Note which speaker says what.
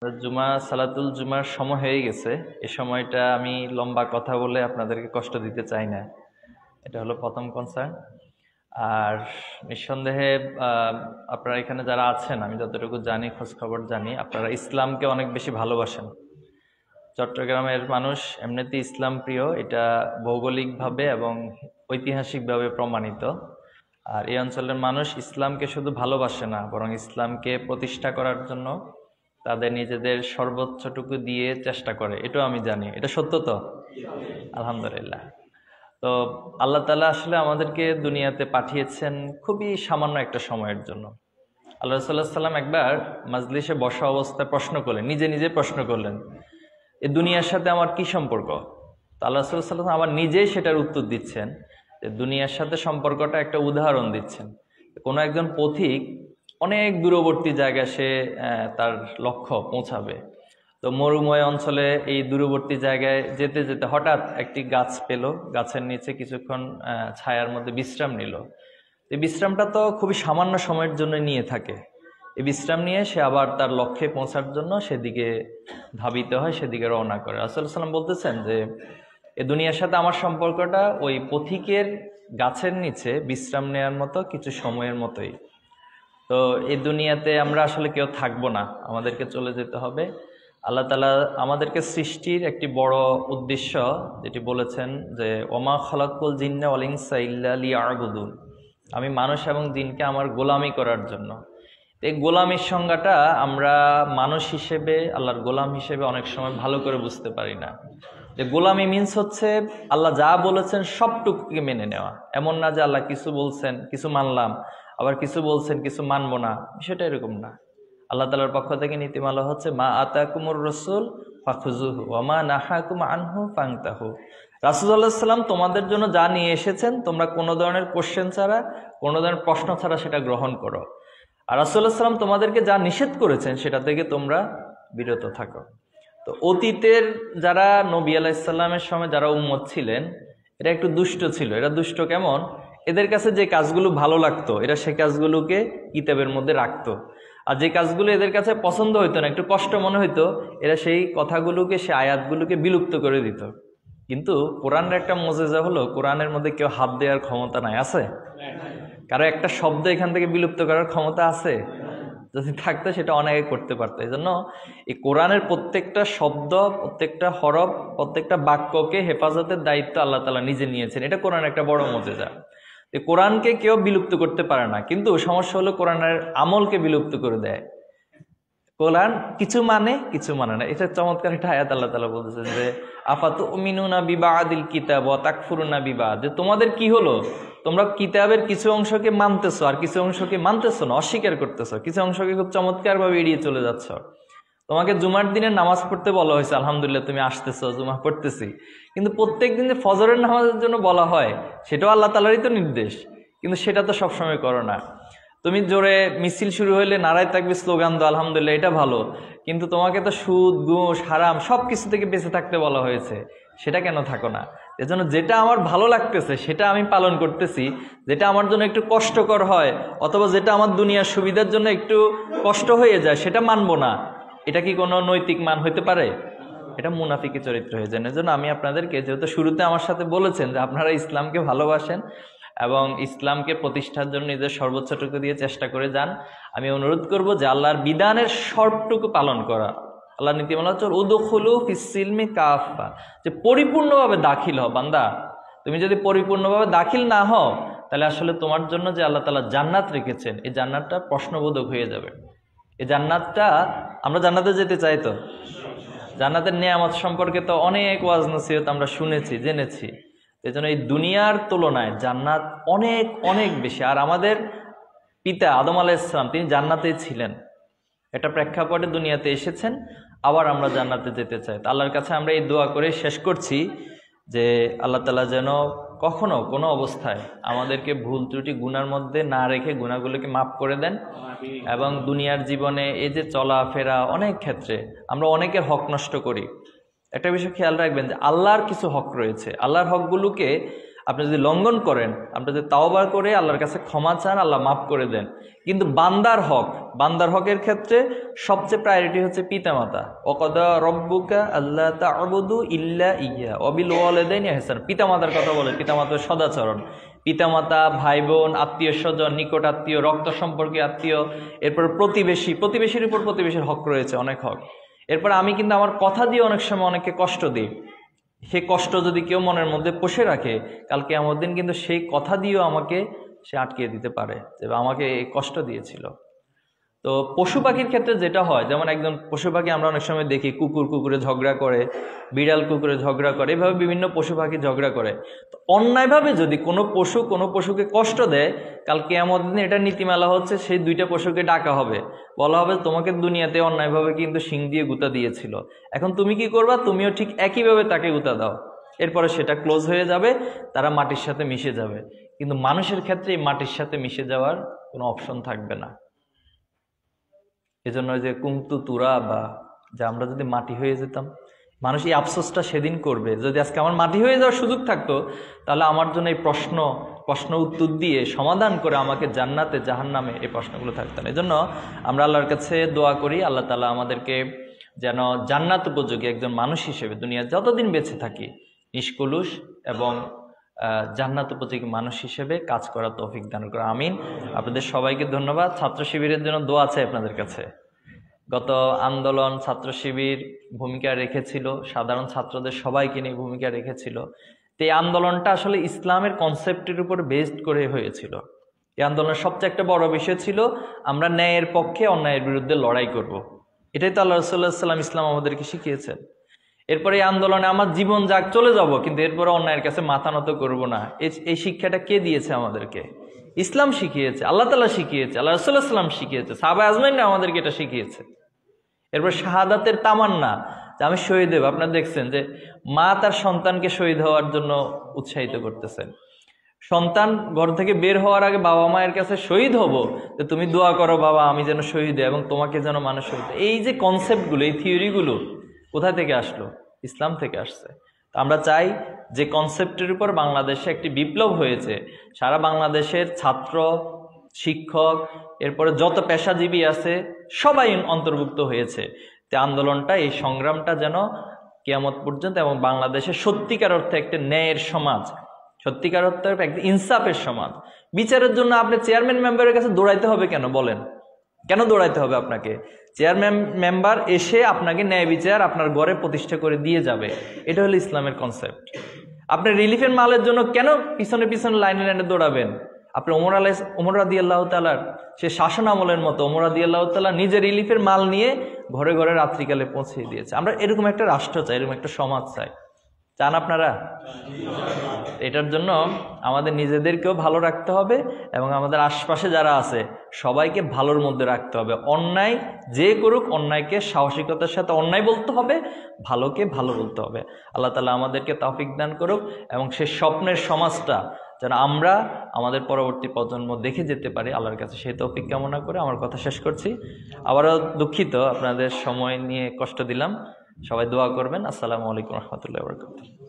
Speaker 1: জুমা সালাতুল জুমার সময় হয়ে গেছে। এই সময়টা আমি লম্বা কথা বলে আপনাদেরকে কষ্ট দিতে চাই না। এটা হলো প্রথম কনসার্ন। আর নিঃসন্দেহে আপনারা এখানে যারা আছেন, আমি যতটুকু জানি, খোঁজখবর জানি, আপনারা ইসলামকে অনেক বেশি ভালোবাসেন। চট্টগ্রামের মানুষ এমনিতেই ইসলাম প্রিয়, এটা ভৌগোলিকভাবে এবং ঐতিহাসিকভাবে প্রমাণিত। আর এই অঞ্চলের মানুষ ইসলামকে শুধু ভালোবাসে না, বরং ইসলামকে প্রতিষ্ঠা করার জন্য তাদের নিজেদের সর্বোচ্চটুকু দিয়ে চেষ্টা করে। এটাও আমি জানি। এটা সত্য তো? আলহামদুলিল্লাহ। তো আল্লাহ তাআলা আসলে আমাদেরকে দুনিয়াতে পাঠিয়েছেন খুবই সামান্য একটা সময়ের জন্য। আল্লাহ রাসূলুল্লাহ সাল্লাল্লাহু আলাইহি ওয়াসাল্লাম একবার মাজলিসে বসা অবস্থায় প্রশ্ন করলেন, নিজে নিজে প্রশ্ন করলেন, এই দুনিয়ার সাথে আমার কি সম্পর্ক? তো আল্লাহ রাসূলুল্লাহ সাল্লাল্লাহু আলাইহি ওয়াসাল্লাম আবার নিজেই সেটার উত্তর দিচ্ছেন, যে দুনিয়ার সাথে সম্পর্কটা একটা উদাহরণ দিচ্ছেন। কোনো একজন পথিক অনেক দূরবর্তী জায়গায় সে তার লক্ষ্য পৌঁছাবে। তো মরুময় অঞ্চলে এই দূরবর্তী জায়গায় যেতে যেতে হঠাৎ একটি গাছ পেল, গাছের নিচে কিছুক্ষণ ছায়ার মধ্যে বিশ্রাম নিল। এই বিশ্রামটা তো খুবই সামান্য সময়ের জন্য নিয়ে থাকে। এই বিশ্রাম নিয়ে সে আবার তার লক্ষ্যে পৌঁছার জন্য সেদিকে ধাবিত হয়, সেদিকে রওনা করে। রাসূলুল্লাহ সাল্লাল্লাহু আলাইহি ওয়াসাল্লাম বলতেছেন যে এই দুনিয়ার সাথে আমার সম্পর্কটা ওই পথিকের গাছের নিচে বিশ্রাম নেওয়ার মতো কিছু সময়ের মতোই। তো এই দুনিয়াতে আমরা আসলে কেউ থাকবো না, আমাদেরকে চলে যেতে হবে। আল্লাহ তাআলা আমাদেরকে সৃষ্টির একটি বড় উদ্দেশ্য যেটি বলেছেন যে ওমা খালাকুল জিন্না ওয়াল ইনসা ইল্লা লিয়াবুদুন, আমি মানুষ এবং জিনকে আমার গোলামি করার জন্য। এই গোলামির সংজ্ঞাটা আমরা মানুষ হিসেবে, আল্লাহর গোলাম হিসেবে অনেক সময় ভালো করে বুঝতে পারি না। যে গোলামি মিন্স হচ্ছে আল্লাহ যা বলেছেন সবটুকুকে মেনে নেওয়া। এমন না যে আল্লাহ কিছু বলছেন কিছু মানলাম, আবার কিছু বলছেন কিছু মানবো না, বিষয়টা এরকম না। আল্লাহ তাআলার পক্ষ থেকে নীতিমালা হচ্ছে মা আতাকুমুর রাসূল ফাখুযুহু ওয়া মা নাহাকুম আনহু ফান্তাহু। রাসূলুল্লাহ সাল্লাল্লাহু আলাইহি ওয়াসাল্লাম তোমাদের জন্য যা নিয়ে এসেছেন তোমরা কোনো ধরনের কোশ্চেন ছাড়া, কোনো ধরনের প্রশ্ন ছাড়া সেটা গ্রহণ করো। আর রাসূলুল্লাহ সাল্লাল্লাহু আলাইহি ওয়াসাল্লাম তোমাদেরকে যা নিষেধ করেছেন সেটা থেকে তোমরা বিরত থাকো। তো অতীতের যারা নবী আলাইহিস সালামের সময় যারা উম্মত ছিলেন, এরা একটু দুষ্ট ছিল। এরা দুষ্ট কেমন? এদের কাছে যে কাজগুলো ভালো লাগতো এরা সে কাজগুলোকে কিতাবের মধ্যে রাখতো, আর যে কাজগুলো এদের কাছে পছন্দ হইতো না, একটু কষ্ট মনে হইতো, এরা সেই কথাগুলোকে, সে আয়াতগুলোকে বিলুপ্ত করে দিত। কিন্তু কোরআনের একটা মজেজা হলো, কোরআনের মধ্যে কেউ হাত দেওয়ার ক্ষমতা নাই। আছে কারো একটা শব্দ এখান থেকে বিলুপ্ত করার ক্ষমতা আছে? যদি থাকতো সেটা অনেকে করতে পারতো। এই জন্য এই কোরআনের প্রত্যেকটা শব্দ, প্রত্যেকটা হরফ, প্রত্যেকটা বাক্যকে হেফাজতের দায়িত্ব আল্লাহ তাআলা নিজে নিয়েছেন। এটা কোরআনের একটা বড় মজেজা। কোরআনকে কেউ বিলুপ্ত করতে পারে না, কিন্তু সমস্যা হলো কোরআনের আমলকে বিলুপ্ত করে দেয়। কোরআন কিছু মানে কিছু মানে না। এটা চমৎকার একটা আয়াত আল্লাহ তাআলা বলতেছেন যে আফাতুমিনুনা বিবাদিল কিতাব ওয়া তাকফুরুনা বিবাদ, যে তোমাদের কি হলো, তোমরা কিতাবের কিছু অংশকে মানতেছো আর কিছু অংশকে মানতেছো না, অস্বীকার করতেছো, কিছু অংশকে খুব চমৎকারভাবে এড়িয়ে চলে যাচ্ছ। তোমাকে জুমার দিনে নামাজ পড়তে বলা হয়েছে, আলহামদুলিল্লাহ তুমি আসতেছো, জুমা পড়তেছি, কিন্তু প্রত্যেক দিন যে ফজরের নামাজের জন্য বলা হয় সেটাও আল্লাহ তাআলারই তো নির্দেশ, কিন্তু সেটা তো সবসময় করো না। তুমি জোরে মিছিল শুরু হইলে নারায় তাকবীর স্লোগান দাও, আলহামদুলিল্লাহ এটা ভালো, কিন্তু তোমাকে তো সুদ, ঘুষ, হারাম সব কিছু থেকে বেঁচে থাকতে বলা হয়েছে, সেটা কেন থাকো না? এজন্য যেটা আমার ভালো লাগতেছে সেটা আমি পালন করতেছি, যেটা আমার জন্য একটু কষ্টকর হয় অথবা যেটা আমার দুনিয়ার সুবিধার জন্য একটু কষ্ট হয়ে যায় সেটা মানবো না। এটা কি কোনো নৈতিক মান হইতে পারে? এটা মুনাফিকি চরিত্র হয়ে যায়। এজন্য আমি আপনাদেরকে, যেহেতু শুরুতে আমার সাথে বলেছেন যে আপনারা ইসলামকে ভালোবাসেন এবং ইসলামকে প্রতিষ্ঠার জন্য নিজের সর্বোচ্চটুকু দিয়ে চেষ্টা করে যান, আমি অনুরোধ করব যে আল্লাহর বিধানের সবটুকু পালন করা। আল্লাহর নীতিমালা হচ্ছে উদখুলু ফিস সিলমি কাফা, যে পরিপূর্ণভাবে দাখিল হও। বান্দা, তুমি যদি পরিপূর্ণভাবে দাখিল না হও তাহলে আসলে তোমার জন্য যে আল্লাহ তাআলা জান্নাত রেখেছেন এই জান্নাতটা প্রশ্নবোধক হয়ে যাবে। এই জান্নাতটা, আমরা জান্নাতে যেতে চাই তো, জান্নাতের নিয়ামত সম্পর্কে তো অনেক ওয়াজ নসিহত আমরা শুনেছি, জেনেছি। এই জন্য এই দুনিয়ার তুলনায় জান্নাত অনেক অনেক বেশি। আর আমাদের পিতা আদম আলাইহিস সালাম তিনি জান্নাতেই ছিলেন, এটা প্রেক্ষাপটে দুনিয়াতে এসেছেন, আবার আমরা জান্নাতে যেতে চাই। তো আল্লাহর কাছে আমরা এই দোয়া করে শেষ করছি যে আল্লাহ তাআলা যেন কখনো কোনো অবস্থায় আমাদেরকে ভুল ত্রুটি গুনার মধ্যে না রেখে গুনাহগুলোকে মাফ করে দেন, এবং দুনিয়ার জীবনে এই যে চলাফেরা অনেক ক্ষেত্রে আমরা অনেকের হক নষ্ট করি। একটা বিষয় খেয়াল রাখবেন যে আল্লাহর কিছু হক রয়েছে, আল্লাহর হকগুলোকে আপনি যদি লঙ্ঘন করেন, আপনি যদি তাওবা করে আল্লাহর কাছে ক্ষমা চান, আল্লাহ মাফ করে দেন, কিন্তু বান্দার হক বান্দার হকের ক্ষেত্রে সবচেয়ে প্রায়োরিটি হচ্ছে পিতামাতা। ওয়াকাদা রব্বুকা আল্লা তা'বুদু ইল্লা ইয়্যা ওয়া বিল ওয়ালিদাইনি ইহসানা। পিতামাতার কথা বলে, পিতামাতার সদাচরণ, পিতামাতা, ভাই বোন, আত্মীয় স্বজন, নিকট আত্মীয়, রক্ত সম্পর্কীয় আত্মীয়, এরপর প্রতিবেশী, প্রতিবেশীর উপর প্রতিবেশীর হক রয়েছে, অনেক হক। এরপর আমি কিন্তু আমার কথা দিয়ে অনেক সময় অনেককে কষ্ট দিই। সে কষ্ট যদি কেউ মনের মধ্যে পুষে রাখে, কালকে আমার দিন কিন্তু সেই কথা দিয়েও আমাকে সে আটকে দিতে পারে যে আমাকে এই কষ্ট দিয়েছিল। তো পশু পাখির ক্ষেত্রে যেটা হয়, যেমন একজন পশু পাখি আমরা অনেক সময় দেখি কুকুর কুকুরে ঝগড়া করে, বিড়াল কুকুরে ঝগড়া করে, এভাবে বিভিন্ন পশু পাখি ঝগড়া করে। তো অন্যায়ভাবে যদি কোনো পশুকে কষ্ট দেয়, কাল কিয়ামত দিনে এটা নীতিমালা হচ্ছে সেই দুইটা পশুকে ডাকা হবে, বলা হবে তোমাকে দুনিয়াতে অন্যায়ভাবে কিন্তু শিং দিয়ে গুঁতা দিয়েছিল, এখন তুমি কি করবা, তুমিও ঠিক একইভাবে তাকে গুঁতা দাও। এরপরে সেটা ক্লোজ হয়ে যাবে, তারা মাটির সাথে মিশে যাবে। কিন্তু মানুষের ক্ষেত্রে এই মাটির সাথে মিশে যাওয়ার কোনো অপশন থাকবে না। এজন্য যে কুমতু তুরা বা, যে আমরা যদি মাটি হয়ে যেতাম, মানুষ এই আফসোসটা সেদিন করবে। যদি আজকে আমার মাটি হয়ে যাওয়ার সুযোগ থাকতো, তাহলে আমার জন্য এই প্রশ্ন উত্তর দিয়ে সমাধান করে আমাকে জান্নাতে জাহান্নামে এই প্রশ্নগুলো থাকতো না। এজন্য আমরা আল্লাহর কাছে দোয়া করি, আল্লাহ তাআলা আমাদেরকে যেন জান্নাত উপযোগী একজন মানুষ হিসেবে দুনিয়া যতদিন বেঁচে থাকি নিষ্কলুষ এবং জান্নাত উপযোগী মানুষ হিসেবে কাজ করার তৌফিক দান করে। আমিন। আপনাদের সবাইকে ধন্যবাদ। ছাত্র শিবিরের জন্য দোয়া আছে আপনাদের কাছে। গত আন্দোলন ছাত্র শিবির ভূমিকা রেখেছিল, সাধারণ ছাত্রদের সবাইকে নিয়ে ভূমিকা রেখেছিল। তো এই আন্দোলনটা আসলে ইসলামের কনসেপ্টের উপর বেসড করে হয়েছিল। এই আন্দোলনের সবচেয়ে একটা বড় বিষয় ছিল আমরা ন্যায়ের পক্ষে অন্যায়ের বিরুদ্ধে লড়াই করব। এটাই তো আল্লাহ রাসূলুল্লাহ সাল্লাল্লাহু আলাইহি ওয়াসাল্লাম আমাদেরকে শিখিয়েছেন। এরপরে এই আন্দোলনে আমার জীবন যাক চলে যাব, কিন্তু এরপরে অন্যায়ের কাছে মাথা নত করব না। এই শিক্ষাটা কে দিয়েছে আমাদেরকে? ইসলাম শিখিয়েছে, আল্লাহ তাআলা শিখিয়েছে, আল্লাহ রাসূলুল্লাহ সাল্লাল্লাহু আলাইহি ওয়াসাল্লাম শিখিয়েছে, সাহাবা আজমাইনরা আমাদেরকে এটা শিখিয়েছে। এরপর শাহাদাতের তামান্না, যে আমি শহীদ হব। আপনারা দেখছেন যে মা তার সন্তানকে শহীদ হওয়ার জন্য উৎসাহিত করতেছেন। সন্তান ঘর থেকে বের হওয়ার আগে বাবা মায়ের কাছে শহীদ হব, যে তুমি দোয়া করো বাবা আমি যেন শহীদ হই এবং তোমাকে যেন মানুষ শহীদ। এই যে কনসেপ্টগুলো, এই থিওরিগুলো কোথা থেকে আসলো? ইসলাম থেকে আসছে। তো আমরা চাই যে কনসেপ্টের উপর বাংলাদেশে একটি বিপ্লব হয়েছে, সারা বাংলাদেশের ছাত্র, শিক্ষক, এরপরে যত পেশাজীবী আছে সবাই অন্তর্ভুক্ত হয়েছে। যে আন্দোলনটা, এই সংগ্রামটা যেন কিয়ামত পর্যন্ত এবং বাংলাদেশে সত্যিকার অর্থে একটা ন্যায়ের সমাজ, সত্যিকার অর্থে একটা ইনসাফের সমাজ। বিচারের জন্য আপনি চেয়ারম্যান মেম্বারের কাছে দৌড়াইতে হবে কেন বলেন? কেন দৌড়াইতে হবে আপনাকে? চেয়ারম্যান মেম্বার এসে আপনাকে ন্যায় বিচার আপনার ঘরে প্রতিষ্ঠা করে দিয়ে যাবে। এটা হলো ইসলামের কনসেপ্ট। আপনি রিলিফের মালের জন্য কেন পিছনে পিছনে লাইনে লাইনে দৌড়াবেন? আপনি ওমর রাদিয়াল্লাহু তাআলার সে শাসন আমলের মতো ওমর রাদিয়াল্লাহু তাআলা নিজে রিলিফের মাল নিয়ে ঘরে ঘরে রাত্রিকালে পৌঁছে দিয়েছে। আমরা এরকম একটা রাষ্ট্র চাই, এরকম একটা সমাজ চাই। চান আপনারা? এটার জন্য আমাদের নিজেদেরকেও ভালো রাখতে হবে এবং আমাদের আশপাশে যারা আছে সবাইকে ভালোর মধ্যে রাখতে হবে। অন্যায় যে করুক, অন্যায়কে সাহসিকতার সাথে অন্যায় বলতে হবে, ভালোকে ভালো বলতে হবে। আল্লাহ তাআলা আমাদেরকে তৌফিক দান করুক এবং সে স্বপ্নের সমাজটা যেন আমরা আমাদের পরবর্তী প্রজন্ম দেখে যেতে পারি। আল্লাহর কাছে সেই তৌফিক কামনা করে আমার কথা শেষ করছি। আবারও দুঃখিত আপনাদের সময় নিয়ে কষ্ট দিলাম। সবাই দোয়া করবেন। আসসালামু আলাইকুম ওয়া রাহমাতুল্লাহি ওয়া বারাকাতুহু।